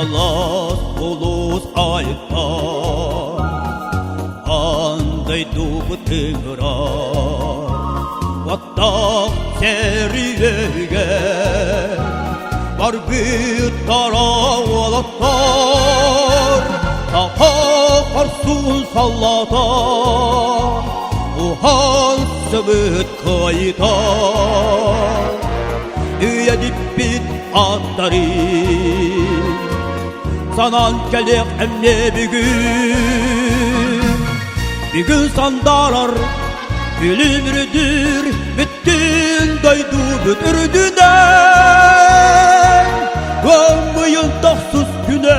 Талас улус айта андай дубытыңыра Ваттақ сериеге бар бүт тарауалаттар Тақа қарсун саллата Ухан сөбіт қайта Үйедіп бит аттары Санан келек әмне Бүгін сандарар Gülümrüdür bütün daydu bütürdüden Gömmüyün taksız güne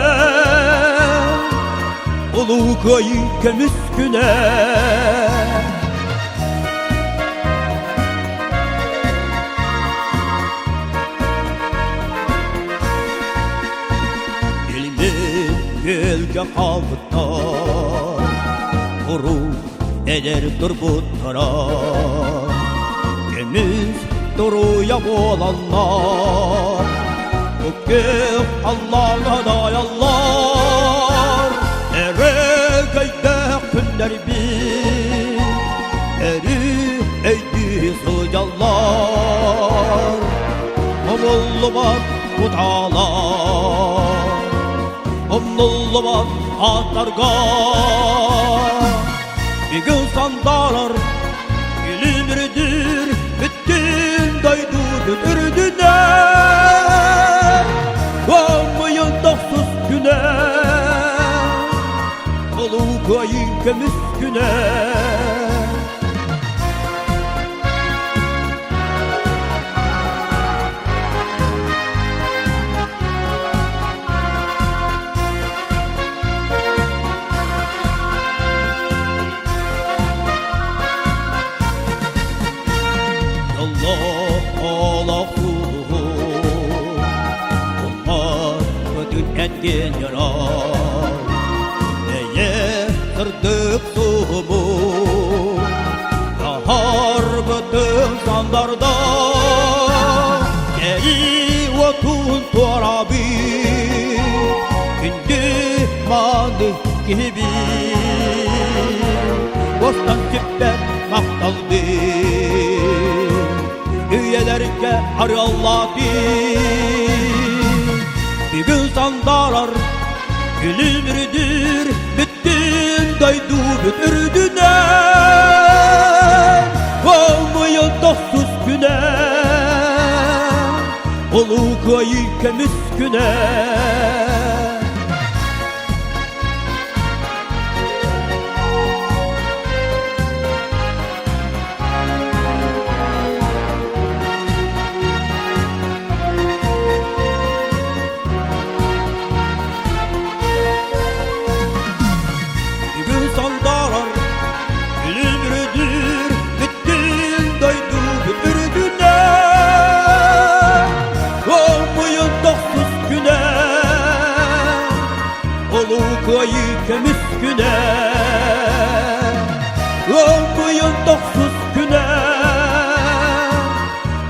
Ulu kayın kemiz güne İlmin gölge kalbıttar Kuru eder turbutlara Temiz duruya olanlar Hüküm Allah'a dayanlar Erekeyde günler bir Eri eydi sıcallar Omulluman kutalar Omulluman atargar Bugün sandalar gülümrüdür bütün daydu bütürdüler Gömmüyün taksız güne Olu kayın kemiz güne Allah Onlar bütün etkin yarar Neye kırdık suhumu Kahar bütün sandarda Geri vatun tuarabi Gündü manı gibi Bostan çipten maktaldı Üyelerke aralladı Bir gün sandarar gülümrüdür bütün daydu bütürdüler Olmayın taksız güne Olu kayı kemiz güne Kayı kemiz güne Olmayın taksız güne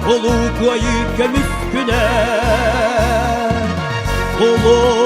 Olu kayı kemiz güne Olu